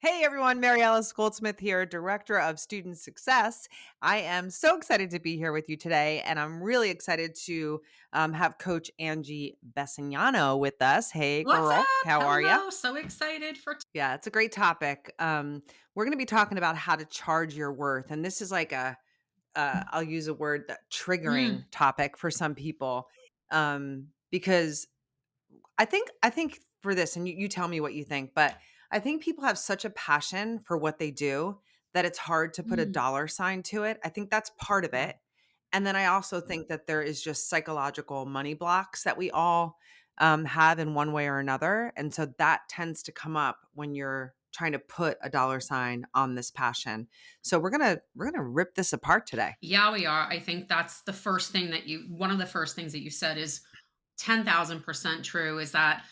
Hey everyone, Maryalice Goldsmith here, Director of Student Success. I am so excited to be here with you today, and I'm really excited to have Coach Angie Besignano with us. Hey What's girl, up? how are you? Hello. So excited for Yeah, it's a great topic. We're going to be talking about how to charge your worth, and this is like I'll use a word that triggering Mm, topic for some people, because I think for this, and you tell me what you think, but I think people have such a passion for what they do that it's hard to put a mm. dollar sign to it. I think that's part of Yeah. it. And then I also think that there is just psychological money blocks that we all have in one way or another. And so that tends to come up when you're trying to put a dollar sign on this passion. So we're gonna rip this apart today. Yeah, we are. I think that's one of the first things that you said is 10,000% true is that,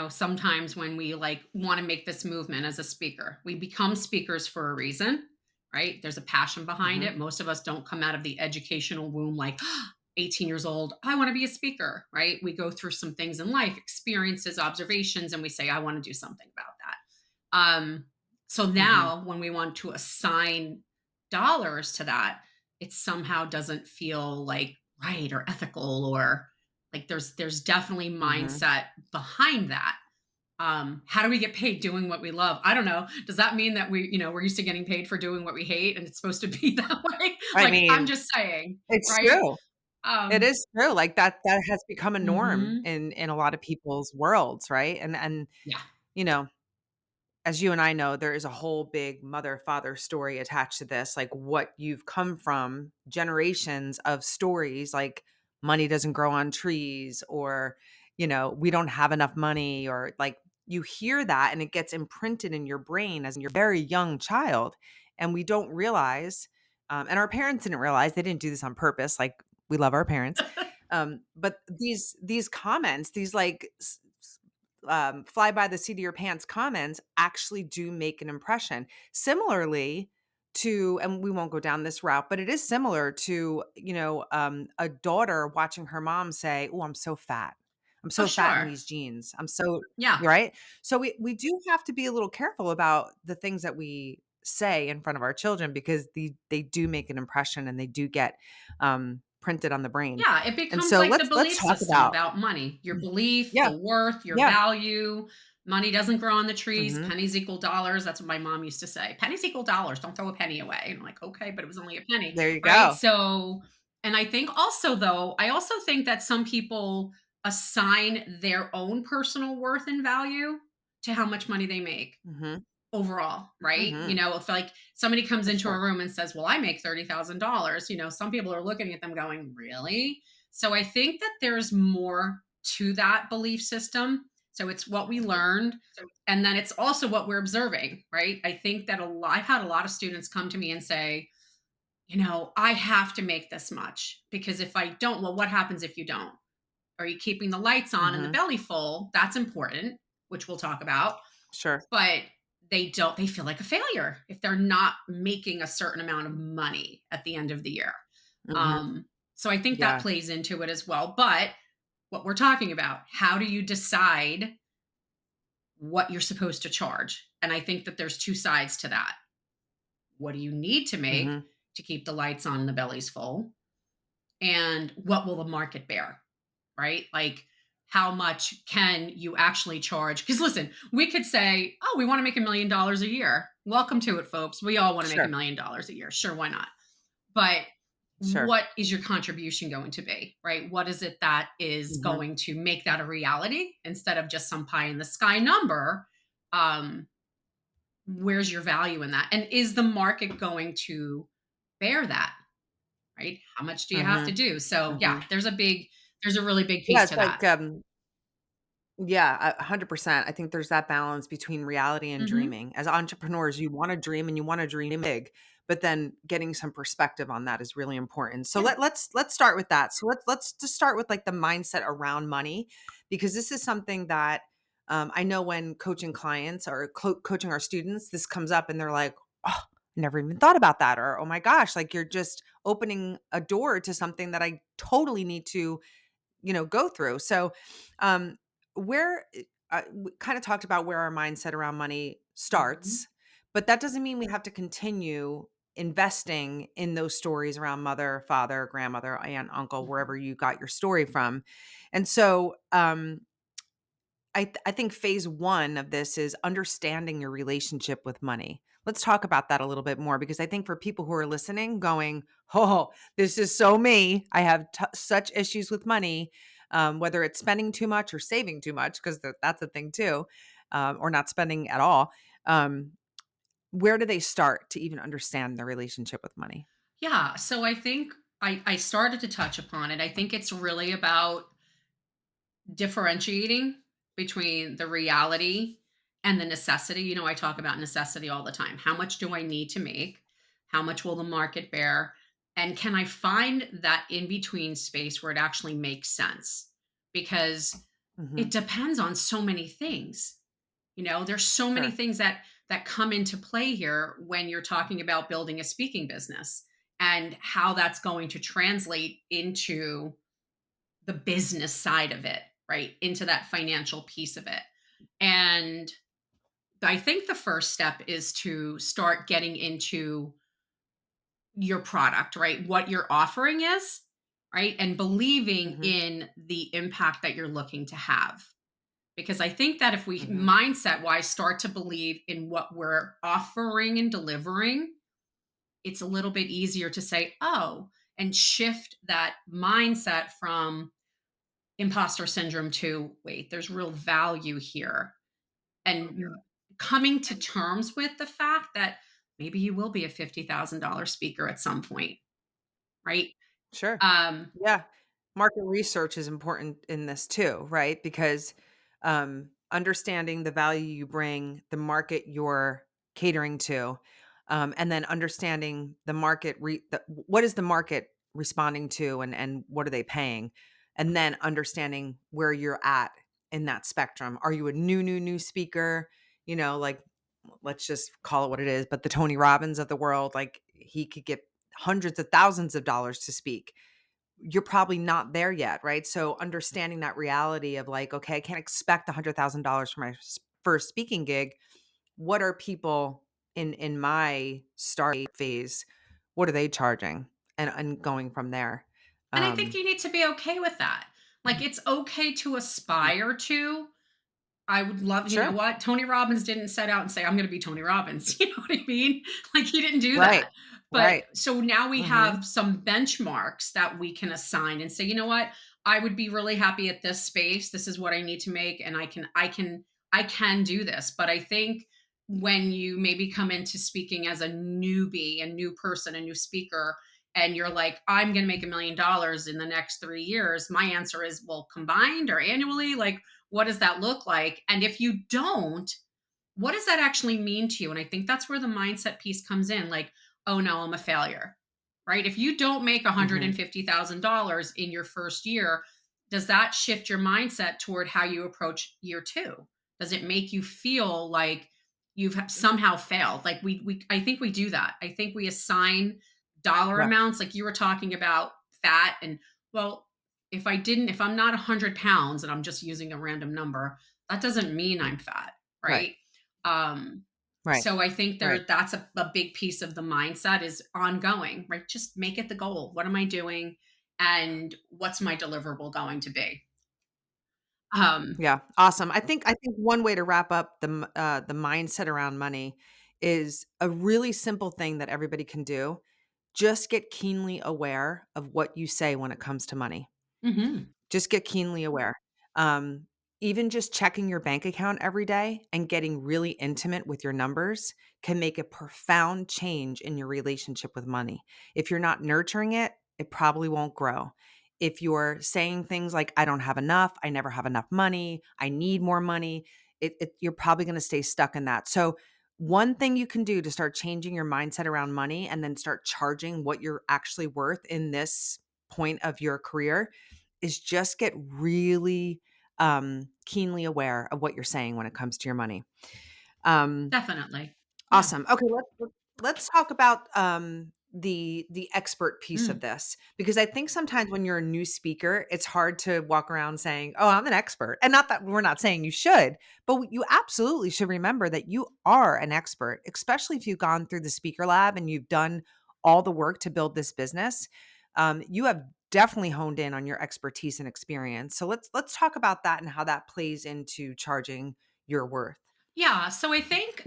sometimes when we like want to make this movement as a speaker, we become speakers for a reason, right? There's a passion behind Hmm. it. Most of us don't come out of the educational womb like 18 years old, I want to be a speaker, right? We go through some things in life, experiences, observations, and we say, I want to do something about that. Um, so Hmm. now when we want to assign dollars to that, it somehow doesn't feel like right or ethical or like there's definitely Hmm. mindset behind that. How do we get paid doing what we love? I don't know. Does that mean that we're used to getting paid for doing what we hate and it's supposed to be that way? I Like I'm mean, just saying, it's right? true. It Um is true, like, that has become a norm mhm. in a lot of people's worlds, right? And, Yeah. you know, as you and I know, there is a whole big mother-father story attached to this, like, what you've come from, generations of stories, like, money doesn't grow on trees or, we don't have enough money or, like, you hear that and it gets imprinted in your brain as you're a very young child, and we don't realize, and our parents didn't realize, they didn't do this on purpose, like, we love our parents, but these comments, these, like, fly by the seat of your pants comments actually do make an impression. Similarly to, and we won't go down this route, but it is similar to, a daughter watching her mom say, "Oh, I'm so fat. I'm Oh, so fat in sure. these jeans. I'm so," Yeah. right? So we do have to be a little careful about the things that we say in front of our children because they do make an impression and they do get printed on the brain. Yeah, it And becomes so like the let's belief talk system about. about money, your belief, Yeah. the worth, your Yeah. value. Money doesn't grow on the trees. Mhm. Pennies equal dollars. That's what my mom used to say. Pennies equal dollars. Don't throw a penny away. And I'm like, okay, but it was only a penny, There you right? go. So, and I think also, though, I also think that some people assign their own personal worth and value to how much money they make Mhm, overall, right? mhm, If like somebody comes for into a sure. room and says, "Well, I make $30,000," some people are looking at them going, "Really?" So I think that there's more to that belief system. So it's what we learned and then it's also what we're observing, right? I think that I've had a lot of students come to me and say, "I have to make this much because if I don't, well, what happens if you don't? Are you keeping the lights on and the Mhm, belly full?" That's important, which we'll talk about, sure. but they feel like a failure if they're not making a certain amount of money at the end of the year. Mhm, Um, so I think that yeah, plays into it as well. But what we're talking about, how do you decide what you're supposed to charge? And I think that there's two sides to that. What do you need to make mhm, to keep the lights on and the bellies full? And what will the market bear? Right? Like, how much can you actually charge? Because listen, we could say, oh, we want to make $1 million a year. Welcome to it, folks. We all want to make sure, $1 million a year. Sure, why not? But sure. what is your contribution going to be? Right? What is it that is Mhm, going to make that a reality instead of just some pie in the sky number? Um, where's your value in that? And is the market going to bear that? Right? How much do you have to mhm, do? So yeah, mhm. there's a really big Yeah, piece it's to that. like, yeah, 100%. I think there's that balance between reality and Mhm. dreaming. As entrepreneurs, you wanna dream and you wanna dream big, but then getting some perspective on that is really important. So Yeah. let's start with that. So let's just start with, like, the mindset around money, because this is something that, I know when coaching clients or coaching our students, this comes up and they're like, "Oh, I never even thought about that," or, "Oh my gosh," like, you're just opening a door to something that I totally need to, go through. So, where we kind of talked about where our mindset around money Mhm. starts, But that doesn't mean we have to continue investing in those stories around mother, father, grandmother, aunt, uncle, Mhm. wherever you got your story from. And so, I think phase 1 of this is understanding your relationship with money. Let's talk about that a little bit more because I think for people who are listening going, "Oh, this is so me. I have such issues with money," whether it's spending too much or saving too much, because that's a thing too, or not spending at all. Um, where do they start to even understand their relationship with money? Yeah, so I think I started to touch upon it. I think it's really about differentiating between the reality and the necessity. You know, I talk about necessity all the time. How much do I need to make? How much will the market bear? And can I find that in between space where it actually makes sense? Because Mhm. it depends on so many things. You know, there's so many Sure. things that come into play here when you're talking about building a speaking business and how that's going to translate into the business side of it, right? Into that financial piece of it. And I think the first step is to start getting into your product, right? What your offering is, right? And believing Mhm. in the impact that you're looking to have. Because I think that if we Mhm. mindset wise start to believe in what we're offering and delivering, it's a little bit easier to say, oh, and shift that mindset from imposter syndrome to wait, there's real value here. And coming to terms with the fact that maybe you will be a $50,000 speaker at some point, right? Sure. Um, Yeah. Market research is important in this too, right? Because understanding the value you bring, the market you're catering to, and then understanding the market, what is the market responding to, and what are they paying, and then understanding where you're at in that spectrum. Are you a new speaker? Like, let's just call it what it is. But the Tony Robbins of the world, like he could get hundreds of thousands of dollars to speak. You're probably not there yet, right? So understanding that reality of like, okay, I can't expect $100,000 for my first speaking gig. What are people in my start phase? What are they charging? And going from there. and I think Um, you need to be okay with that. Like it's okay to aspire to. I would love, you know sure. what? Tony Robbins didn't set out and say, I'm going to be Tony Robbins. You know what I mean? Like he didn't do Right. that. But Right. so now we Hmm. have some benchmarks that we can assign and say, you know what? I would be really happy at this space. This is what I need to make. And I can do this. But I think when you maybe come into speaking as a newbie, a new person, a new speaker, and you're like, I'm going to make $1 million in the next 3 years, my answer is, well, combined or annually? Like, what does that look like? And if you don't, what does that actually mean to you? And I think that's where the mindset piece comes in like, oh no, I'm a failure, right? If you don't make Hmm. $150,000 in your first year, does that shift your mindset toward how you approach year two? Does it make you feel like you've somehow failed? Like I think we do that. I think we assign dollar Yep. amounts, like you were talking about fat and well, if I'm not 100 pounds and I'm just using a random number, that doesn't mean I'm fat, Right. right? Um, Right. so I think Right. that's a big piece of the mindset is ongoing, right? Just make it the goal. What am I doing? And what's my deliverable going to be? Um, Yeah, awesome. I think one way to wrap up the mindset around money is a really simple thing that everybody can do. Just get keenly aware of what you say when it comes to money. mhm. Just get keenly aware. Um, Even just checking your bank account every day and getting really intimate with your numbers can make a profound change in your relationship with money. If you're not nurturing it, it probably won't grow. If you're saying things like, I don't have enough, I never have enough money, I need more money, you're probably going to stay stuck in that. So, one thing you can do to start changing your mindset around money and then start charging what you're actually worth in this point of your career is just get really keenly aware of what you're saying when it comes to your money. Um, Definitely. Yeah. awesome. Okay, let's talk about the expert piece of Mm. this, because I think sometimes when you're a new speaker, it's hard to walk around saying, "Oh, I'm an expert." And not that we're not saying you should, but you absolutely should remember that you are an expert, especially if you've gone through the speaker lab and you've done all the work to build this business. You have definitely honed in on your expertise and experience. So let's talk about that and how that plays into charging your worth. Yeah, so I think,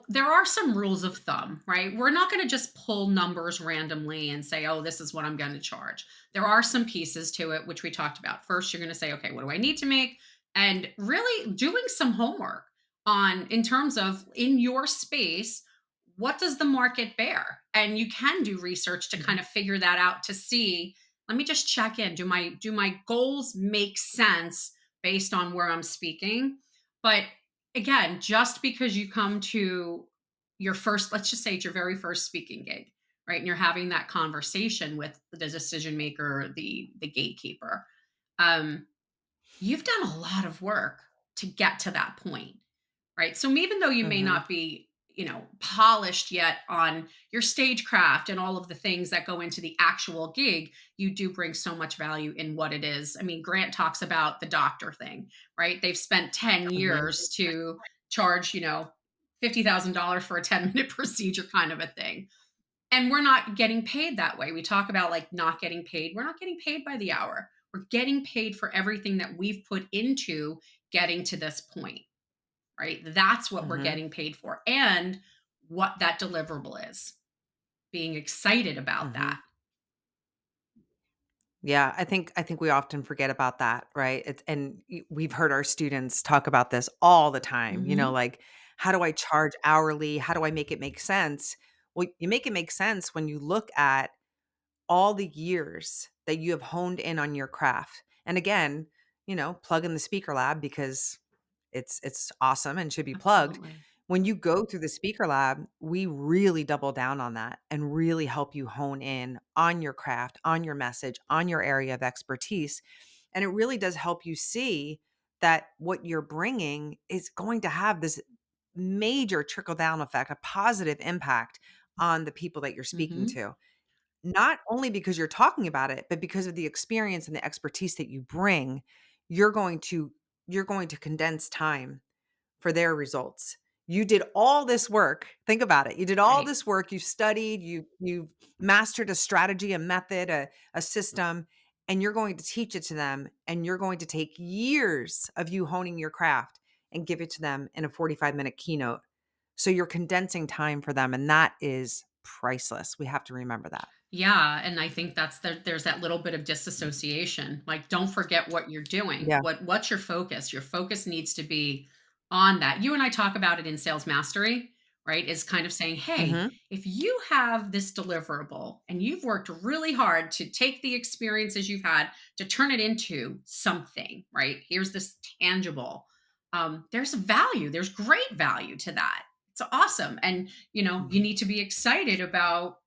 there are some rules of thumb, right? We're not going to just pull numbers randomly and say, oh, this is what I'm going to charge. There are some pieces to it, which we talked about. First, you're going to say, okay, what do I need to make? And really doing some homework on, in terms of in your space, what does the market bear? And you can do research to kind Mhm, of figure that out to see, let me just check in. Do my goals make sense based on where I'm speaking? But again, just because you come to your first, let's just say it's your very first speaking gig, right? And you're having that conversation with the decision maker, the gatekeeper. Um, you've done a lot of work to get to that point, right? So even though you may mhm, not be, polished yet on your stagecraft and all of the things that go into the actual gig, you do bring so much value in what it is. I mean, Grant talks about the doctor thing, right? They've spent 10 mhm, years to charge, $50,000 for a 10-minute procedure kind of a thing. And we're not getting paid that way. We talk about like not getting paid. We're not getting paid by the hour. We're getting paid for everything that we've put into getting to this point, right? That's what we're mhm, getting paid for, and what that deliverable is, being excited about that. mhm. Yeah, I think we often forget about that, right? It's and we've heard our students talk about this all the time, Mhm. like, how do I charge hourly? How do I make it make sense? Well, you make it make sense when you look at all the years that you have honed in on your craft. And again, plug in the speaker lab because it's awesome and should be plugged. Absolutely. When you go through the speaker lab, we really double down on that and really help you hone in on your craft, on your message, on your area of expertise. And it really does help you see that what you're bringing is going to have this major trickle down effect, a positive impact on the people that you're speaking Mhm. to. Not only because you're talking about it, but because of the experience and the expertise that you bring, you're going to you're going to condense time for their results. You did all this work. Think about it. You did all Right. this work. You studied, you've mastered a strategy, a method, a system, and you're going to teach it to them. And you're going to take years of you honing your craft and give it to them in a 45-minute keynote. So you're condensing time for them. And that is priceless. We have to remember that. Yeah, and I think there's that little bit of disassociation. Like, don't forget what you're doing. Yeah. What's your focus? Your focus needs to be on that. You and I talk about it in sales mastery, right? Is kind of saying, hey, Mhm. if you have this deliverable and you've worked really hard to take the experiences you've had to turn it into something, right? Here's this tangible. There's value. There's great value to that. It's awesome, and you Mhm. need to be excited about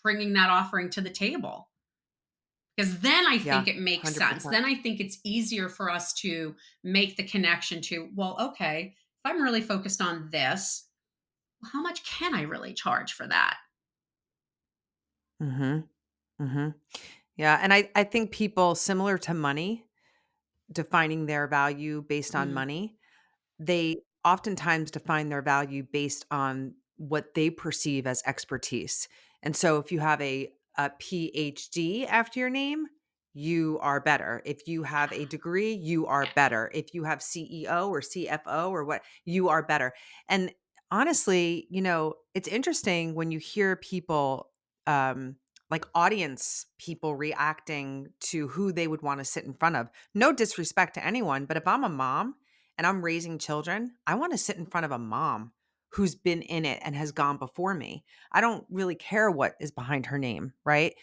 bringing that offering to the table, because then I Yeah, think it makes sense. 100%. Then I think it's easier for us to make the connection to, well, okay, if I'm really focused on this, how much can I really charge for that? Mhm. Mhm. Yeah, and I think people similar to money, defining their value based on Mm, money, they oftentimes define their value based on what they perceive as expertise. And so if you have a PhD after your name, you are better. If you have a degree, you are yeah, better. If you have CEO or CFO or what, you are better. And honestly, it's interesting when you hear people um like audience people reacting to who they would want to sit in front of. No disrespect to anyone, but if I'm a mom and I'm raising children, I want to sit in front of a mom who's been in it and has gone before me. I don't really care what is behind her name, right?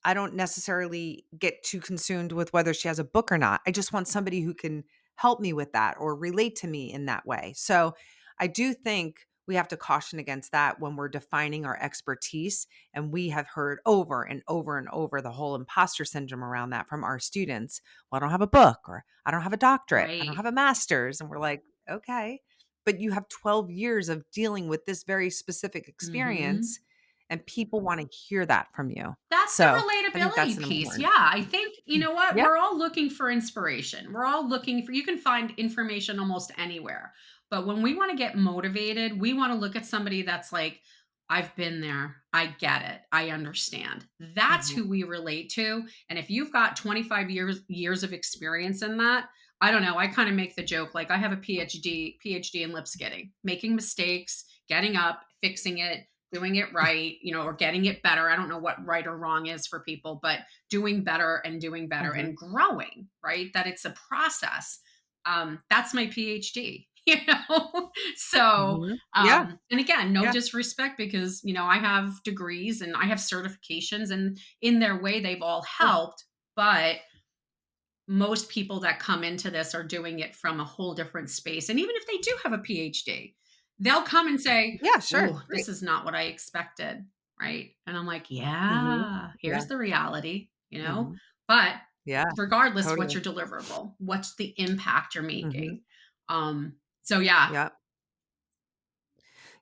I don't necessarily get too consumed with whether she has a book or not. I just want somebody who can help me with that or relate to me in that way. So I do think we have to caution against that when we're defining our expertise. And we have heard over and over and over the whole imposter syndrome around that from our students. Well, I don't have a book, or I don't have a doctorate. I don't right. have a master's. And we're like, okay, but you have 12 years of dealing with this very specific Hmm. experience. and people want to hear that from you. That's the So, I think that's relatability an piece. important. Yeah, I think, you know what? Yeah. We're all looking for inspiration. We're all looking for, you can find information almost anywhere. But when we want to get motivated, we want to look at somebody that's like, I've been there. I get it. I understand. That's Mhm. who we relate to. And if you've got 25 years of experience in that, I don't know. I kind of make the joke like I have a PhD in lip skidding, making mistakes, getting up, fixing it, doing it right, or getting it better. I don't know what right or wrong is for people, but doing better Mhm. and growing, right? That it's a process. That's my PhD, So, Mhm. Yeah. and again, no Yeah. disrespect because, I have degrees and I have certifications and in their way, they've all Sure. helped. But most people that come into this are doing it from a whole different space. And even if they do have a PhD, they'll come and say, Yeah, sure. "Oh, this is not what I expected." Right. And I'm like, Mhm. yeah, Yeah. here's the reality. Mhm. But Yeah, regardless, what's totally. your deliverable? What's the impact you're Mhm. making? So yeah. Yeah.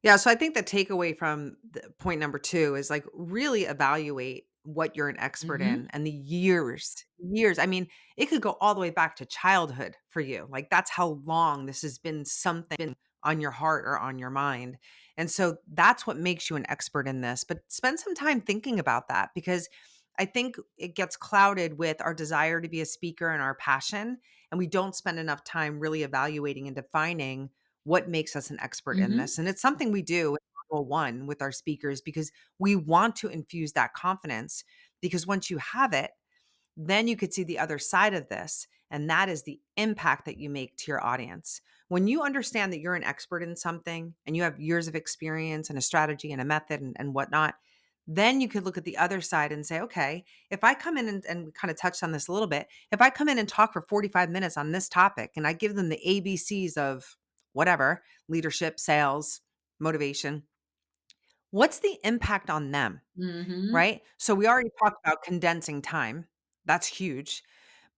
Yeah, so I think the takeaway from the point number 2 is, like, really evaluate what you're an expert Hmm. in and the years. I mean, it could go all the way back to childhood for you. Like, that's how long this has been something on your heart or on your mind. And so that's what makes you an expert in this. But spend some time thinking about that because I think it gets clouded with our desire to be a speaker and our passion. And we don't spend enough time really evaluating and defining what makes us an expert in Hmm. this. And it's something we do in Module 1 with our speakers because we want to infuse that confidence because once you have it, then you could see the other side of this, and that is the impact that you make to your audience. When you understand that you're an expert in something and you have years of experience and a strategy and a method and whatnot, then you could look at the other side and say, okay, if I come in and we kind of touched on this a little bit, if I come in and talk for 45 minutes on this topic and I give them the ABCs of whatever leadership, sales, motivation, what's the impact on them? Hmm. Right? So we already talked about condensing time. That's huge.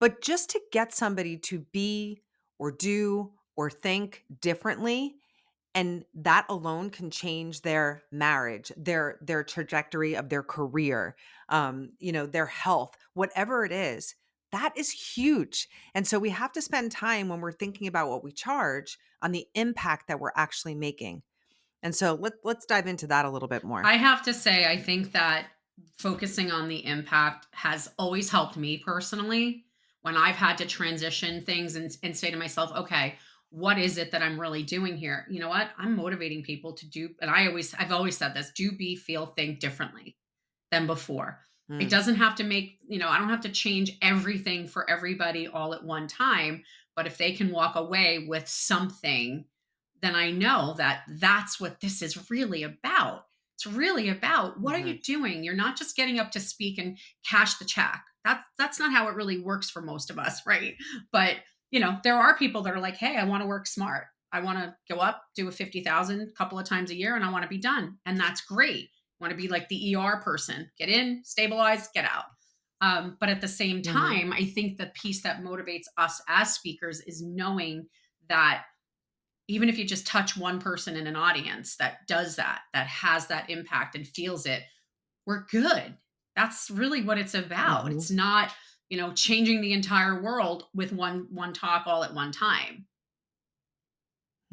But just to get somebody to be or do or think differently, and that alone can change their marriage, their trajectory of their career, their health, whatever it is. That is huge. And so we have to spend time when we're thinking about what we charge on the impact that we're actually making. And so let's dive into that a little bit more. I have to say, I think that focusing on the impact has always helped me personally when I've had to transition things and say to myself, okay, what is it that I'm really doing here? You know what? I'm motivating people to do, and I've always said this, do, be, feel, think differently than before. It Mm, doesn't have to I don't have to change everything for everybody all at one time. But if they can walk away with something, then I know that that's what this is really about. It's really about what are mhm, you doing? You're not just getting up to speak and cash the check. That's not how it really works for most of us, right? But there are people that are like, hey, I want to work smart. I want to go up, do a 50,000 a couple of times a year, and I want to be done. And that's great. Want to be like the ER person, get in, stabilize, get out. But at the same mhm, time, I think the piece that motivates us as speakers is knowing that even if you just touch one person in an audience that does that, that has that impact and feels it, we're good. That's really what it's about. mhm. It's not, changing the entire world with one talk all at one time.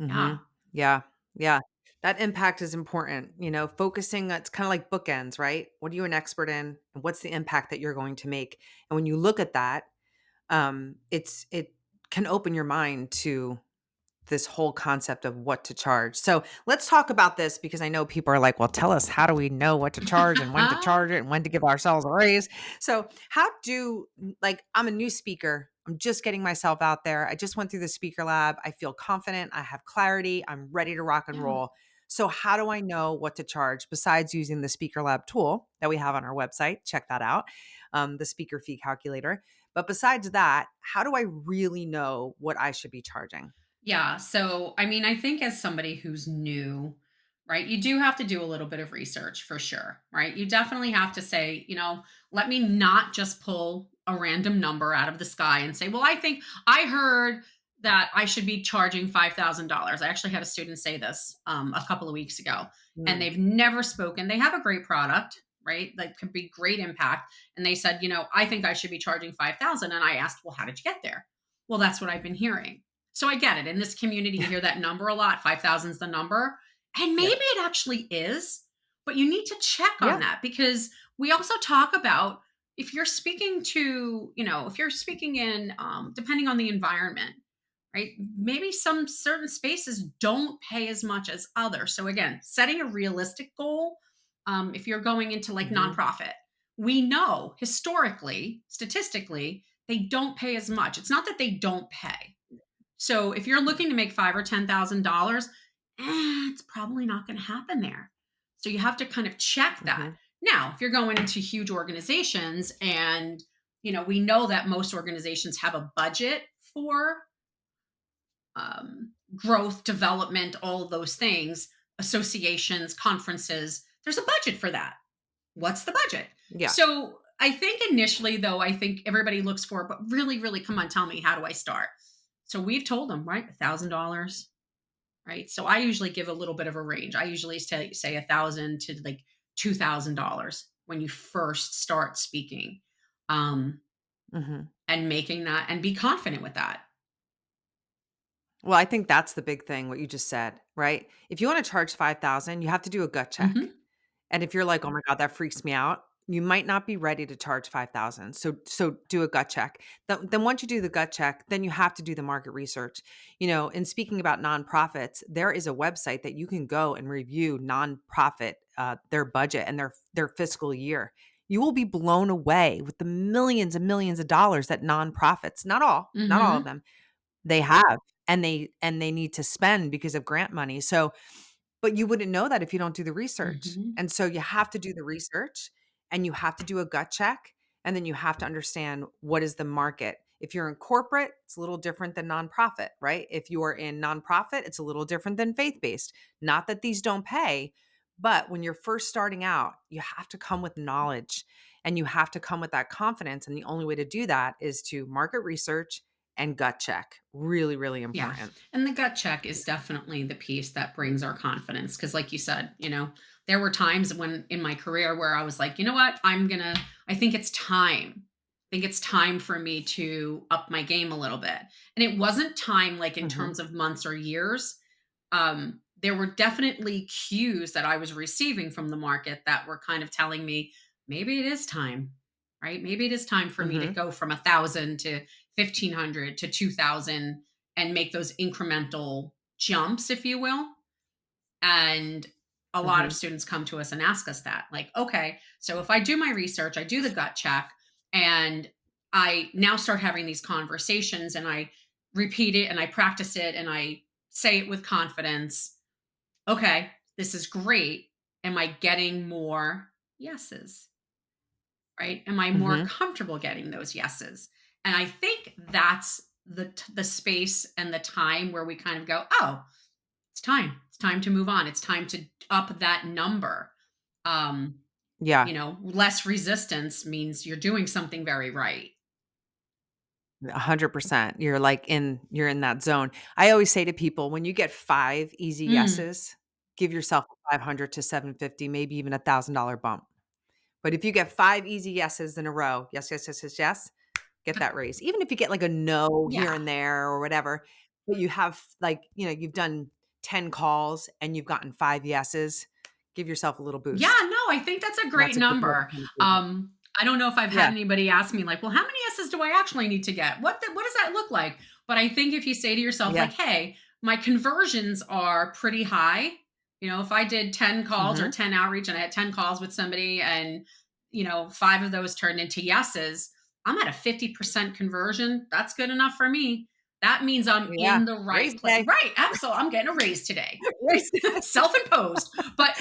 Yeah. Mhm. Yeah. Yeah. That impact is important, focusing it's kind of like bookends, right? What are you an expert in? And what's the impact that you're going to make? And when you look at that, it can open your mind to this whole concept of what to charge. So let's talk about this because I know people are like, well, tell us, how do we know what to charge and when to charge it and when to give ourselves a raise? So, like, I'm a new speaker. I'm just getting myself out there. I just went through the speaker lab. I feel confident. I have clarity. I'm ready to rock and Yeah. roll. So, how do I know what to charge besides using the speaker lab tool that we have on our website? Check that out, the speaker fee calculator. But besides that, how do I really know what I should be charging? Yeah. So, I mean, I think as somebody who's new, right, you do have to do a little bit of research for sure, right? You definitely have to say, let me not just pull a random number out of the sky and say, well, I think I heard that I should be charging $5,000. I actually had a student say this a couple of weeks ago, and Mm. they've never spoken. They have a great product, right? That could be great impact. And they said, I think I should be charging 5,000. And I asked, well, how did you get there? Well, that's what I've been hearing. So I get it. In this community, you hear that number a lot. 5,000 is the number. And Yeah. maybe it actually is, but you need to check on Yeah. that because we also talk about if you're speaking to, if you're speaking in, depending on the environment, right? Maybe some certain spaces don't pay as much as others. So again, setting a realistic goal. If you're going into like Mhm. nonprofit, we know historically, statistically, they don't pay as much. It's not that they don't pay. So if you're looking to make $5,000 or $10,000, it's probably not going to happen there. So you have to kind of check that. Mhm. Now, if you're going into huge organizations and we know that most organizations have a budget for growth, development, all of those things, associations, conferences, there's a budget for that. What's the budget? Yeah. So I think initially, though, I think everybody looks for, but really, really, come on, tell me, how do I start? So we've told them, right, $1,000, right? So I usually give a little bit of a range. I usually say 1,000 to like $2,000 when you first start speaking, um, Mhm. and making that, and be confident with that. Well, I think that's the big thing, what you just said, right? If you wanna charge 5,000, you have to do a gut check. Hmm. And if you're like, "Oh my god, that freaks me out," you might not be ready to charge 5,000. So do a gut check. Then once you do the gut check, then you have to do the market research. In speaking about nonprofits, there is a website that you can go and review nonprofit, their budget and their fiscal year. You will be blown away with the millions and millions of dollars that nonprofits, not all of Hmm. them, they have, and they need to spend because of grant money. So but you wouldn't know that if you don't do the research. Hmm. And so you have to do the research and you have to do a gut check. And then you have to understand what is the market. If you're in corporate, it's a little different than nonprofit, right? If you are in nonprofit, it's a little different than faith based. Not that these don't pay, but when you're first starting out, you have to come with knowledge and you have to come with that confidence. And the only way to do that is to market research and gut check. Really, really Yeah. important. And the gut check is definitely the piece that brings our confidence. Cause like you said, there were times when in my career where I was like, you know what? I think it's time. I think it's time for me to up my game a little bit. And it wasn't time like in Hmm. terms of months or years. There were definitely cues that I was receiving from the market that were kind of telling me maybe it is time, right? Maybe it is time for me to Hmm. go from 1,000 to 1,500 to 2,000 and make those incremental jumps, if you will. And a lot of Hmm. students come to us and ask us that, like, okay, so if I do my research, I do the gut check, and I now start having these conversations and I repeat it and I practice it and I say it with confidence. Okay, this is great. Am I getting more yeses? Right? Am I more Hmm. comfortable getting those yeses? And I think that's the space and the time where we kind of go, oh, it's time. It's time to move on. It's time to up that number. Um, Yeah. Less resistance means you're doing something very right. 100%. You're in that zone. I always say to people, when you get 5 easy Mm, yeses, give yourself a 500 to 750, maybe even $1,000 bump. But if you get 5 easy yeses in a row, yes, yes, yes, yes, yes, get but that raise. Even if you get like a no here yeah. and there or whatever, but you have you've done 10 calls and you've gotten 5 yeses, give yourself a little Yeah, boost. no, I think that's a And great that's a good way to number. kind of gauge it. I don't know if I've had Yeah. anybody ask me like, "Well, how many S's do I actually need to get? What does that look like?" But I think if you say to yourself Yeah. like, "Hey, my conversions are pretty high." If I did 10 calls or Mhm. 10 outreach and I had 10 calls with somebody and, 5 of those turned into yeses, I'm at a 50% conversion. That's good enough for me. That means I'm Yeah. in the Raise right place. day. Right, absolutely. I'm getting a raise today. Raise Self-imposed, but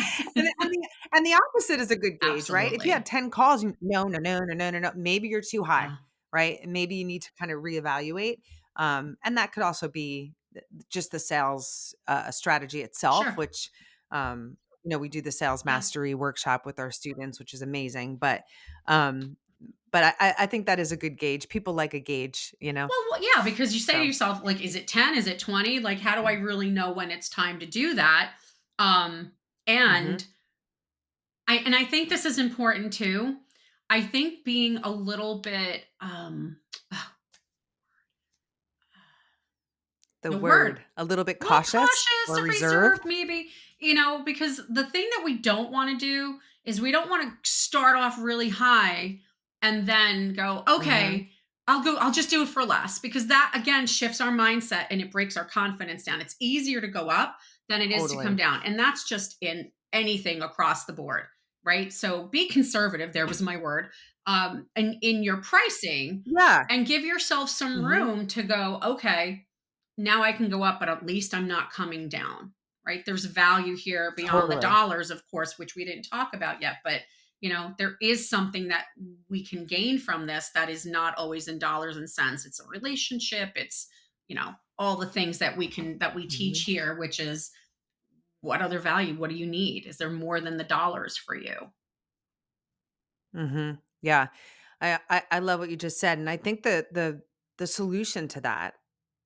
And the opposite is a good gauge, right? If you had absolutely. 10 calls, no, no, no, no, no, no, no, maybe you're too high, Yeah. right? And maybe you need to kind of reevaluate. And that could also be just the sales strategy itself, Sure. which, we do the sales Yeah. mastery workshop with our students, which is amazing. But um, But I think that is a good gauge. People like a gauge, you know? Yeah, because you say to So, yourself, like, is it 10? Is it 20? Like, how do I really know when it's time to do that? Um, mhm. and I think this is important too. I think being a little bit The the word word, a little bit a little cautious cautious or and reserved? reserved, maybe, because the thing that we don't want to do is we don't want to start off really high and then go, Mhm. okay, I'll just do it for less, because that again shifts our mindset and it breaks our confidence down. It's easier to go up than it is to come Totally. down. And that's just in anything across the board, right? So be conservative. There was my word. And in your pricing, Yeah. and give yourself some Mhm. room to go, okay, now I can go up, but at least I'm not coming down, right? There's value here beyond the Totally. dollars, of course, which we didn't talk about yet, but there is something that we can gain from this that is not always in dollars and cents. It's a relationship. It's, all the things that we teach Mhm. here, which is what other value, what do you need? Is there more than the dollars for you? Mhm. Yeah. I love what you just said, and I think the solution to that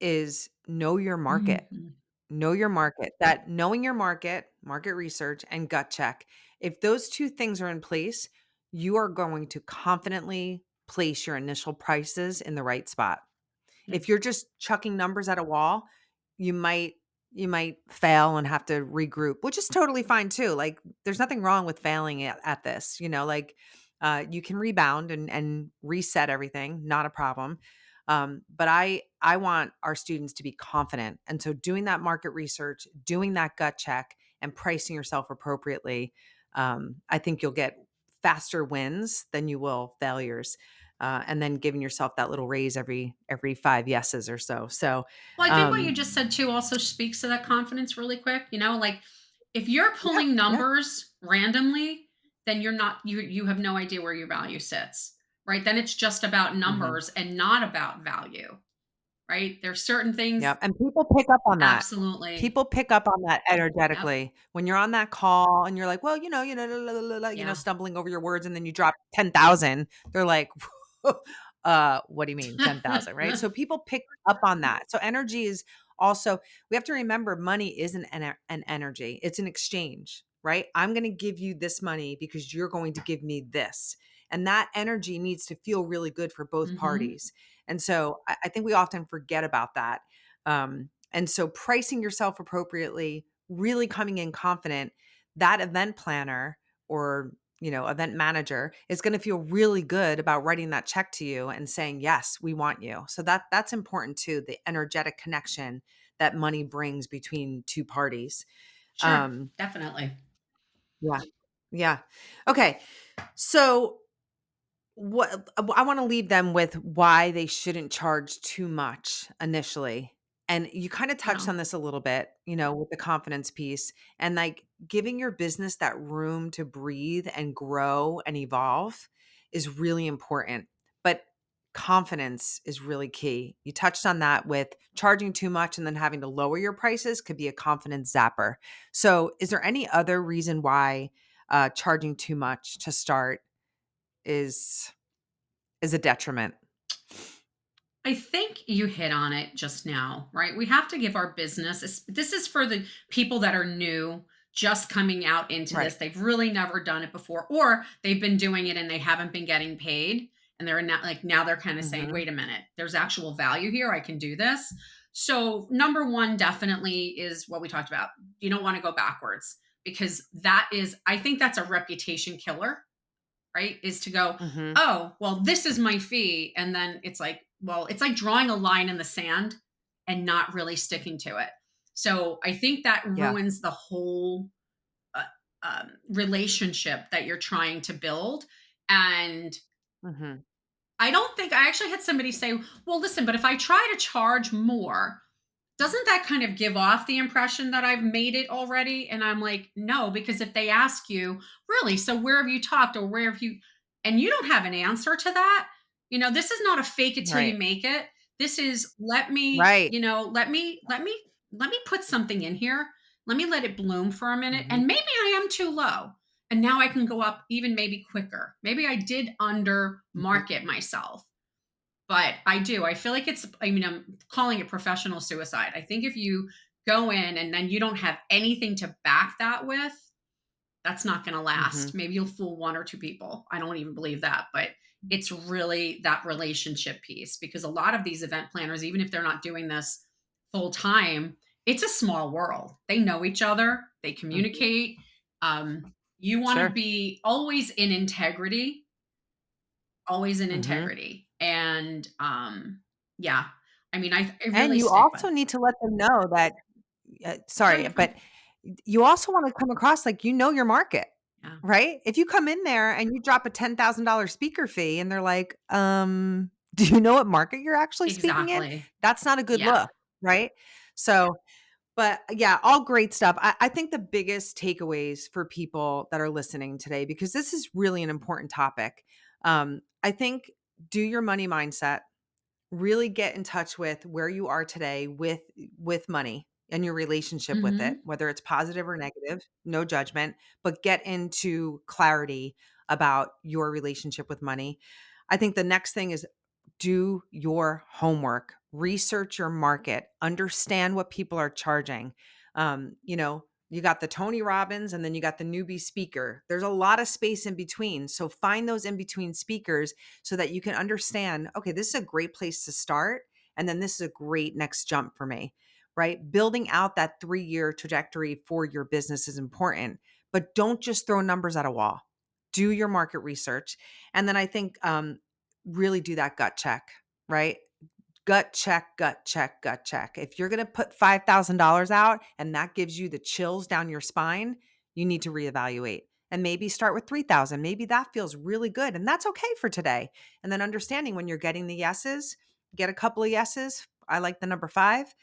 is know your market. Mhm. Know your market. That knowing your market, market research, and gut check. If those 2 things are in place, you are going to confidently place your initial prices in the right spot. Yeah. If you're just chucking numbers at a wall, you might you might fail and have to regroup, which is totally fine too. Like there's nothing wrong with failing at this, like you can rebound and reset everything, not a problem. But I want our students to be confident. And so doing that market research, doing that gut check and pricing yourself appropriately, I think you'll get faster wins than you will failures, and then giving yourself that little raise every 5 yeses or so. So, Well, I think what you um, just said too also speaks to that confidence really quick. Like if you're yeah, pulling yeah, numbers randomly, then you have no idea where your value sits, right? Then it's just about mhm, numbers and not about value, right? There's certain things. yep, and people pick up on that. Absolutely. People pick up on that Yep. energetically. When you're on that call and you're like, "Well, la, la, la, la," Yeah. stumbling over your words, and then you drop 10,000, they're like, what do you mean 10,000?" Right? So people pick up on that. So energy is also we have to remember money is an energy. It's an exchange, right? I'm gonna give you this money because you're going to give me this. And that energy needs to feel really good for both Mhm. parties. And so I think we often forget about that. And so pricing yourself appropriately, really coming in confident, that event planner or event manager is going to feel really good about writing that check to you and saying, yes, we want you. So that's important too, the energetic connection that money brings between two parties. Sure. Um, Definitely. yeah. Yeah. Okay. So what I wanna leave them with why they shouldn't charge too much initially. And you kinda touched Yeah. on this a little bit, with the confidence piece and, like, giving your business that room to breathe and grow and evolve is really important, but confidence is really key. You touched on that with charging too much and then having to lower your prices could be a confidence zapper. So, is there any other reason why, charging too much to start is a detriment? I think you hit on it just now, right? We have to give our this is for the people that are new, just coming out into Right. this. They've really never done it before, or they've been doing it and they haven't been getting paid. And they're not like, now they're kind of saying, Mhm. wait a minute, there's actual value here. I can do this. So, number one definitely is what we talked about. You don't want to go backwards, because I think that's a reputation killer, right? Is to go, Mhm. oh, well, this is my fee. And then it's like, well, it's like drawing a line in the sand and not really sticking to it. So I think that Yeah. ruins the whole uh, relationship that you're trying to build. And Mhm. I actually had somebody say, well, listen, but if I try to charge more, doesn't that kind of give off the impression that I've made it already? And I'm like, no, because if they ask you, really, so where have you talked, or where have you, and you don't have an answer to that, this is not a fake it till you Right. make it. This is let me, Right. let me put something in here. Let me let it bloom for a minute. Mhm. And maybe I am too low. and now I can go up even maybe quicker. Maybe I did under Mhm, market myself, but I do. I feel like it's, I mean, I'm calling it professional suicide. I think if you go in and then you don't have anything to back that with, that's not going to last. mhm, Maybe you'll fool one or two people. I don't even believe that, but it's really that relationship piece, because a lot of these event planners, even if they're not doing this full time, it's a small world. They know each other, they mhm. communicate. You want to Sure. be always in integrity, always in Mhm. integrity. And yeah, I mean, I And really you stick with. also need to let them know that No, sorry, you're fine. but you also wanna come across like you know your market, Yeah, right? If you come in there and you drop a $10,000 speaker fee and they're like, do you know what market you're actually speaking in?" exactly. That's not a good Yeah. look, right? So, but yeah, all great stuff. I think the biggest takeaways for people that are listening today, because this is really an important topic, I think do your money mindset, really get in touch with where you are today with money and your relationship with it, Hmm. whether it's positive or negative, no judgment, but get into clarity about your relationship with money. I think the next thing is do your homework, research your market, understand what people are charging. You got the Tony Robbins and then you got the newbie speaker. There's a lot of space in between. So find those in between speakers so that you can understand, okay, this is a great place to start. And then this is a great next jump for me, right? Building out that 3-year trajectory for your business is important, but don't just throw numbers at a wall. Do your market research. And then I think really do that gut check, right? Gut check, gut check, gut check. If you're going to put $5,000 out and that gives you the chills down your spine, you need to reevaluate and maybe start with 3,000. Maybe that feels really good and that's okay for today. And then understanding when you're getting the yeses, get a couple of yeses. I like the number 5.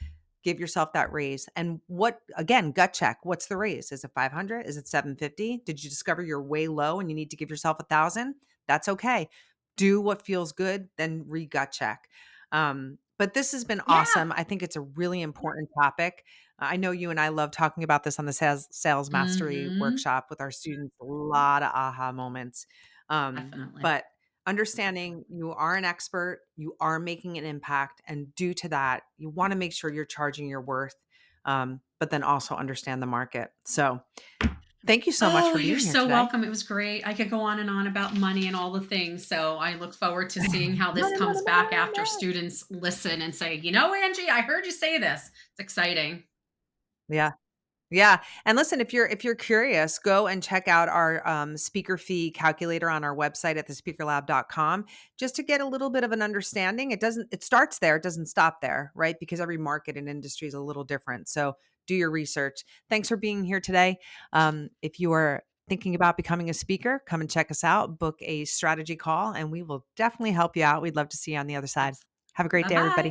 Give yourself that raise. And what again, gut check. What's the raise? Is it 500? Is it 750? Did you discover you're way low and you need to give yourself 1,000? That's okay. Do what feels good, then re-gut check. But this has been Yeah. awesome. I think it's a really important topic. I know you and I love talking about this on the sales mastery Hmm. workshop with our students. A lot of aha moments. Definitely. But understanding you are an expert, you are making an impact, and due to that, you want to make sure you're charging your worth, but then also understand the market. So, thank you so much Oh, for you're being here so today. welcome. It was great. I could go on and on about money and all the things. So I look forward to seeing how this Money, money, comes back money, after money. students listen and say, you know, Angie, I heard you say this. It's exciting. Yeah. Yeah, and listen, if you're curious, go and check out our, speaker fee calculator on our website at thespeakerlab.com just to get a little bit of an understanding. It starts there, it doesn't stop there, right? Because every market and industry is a little different. So do your research. Thanks for being here today. If you are thinking about becoming a speaker, come and check us out, book a strategy call, and we will definitely help you out. We'd love to see you on the other side. Yes. Have a great Bye day, everybody. bye.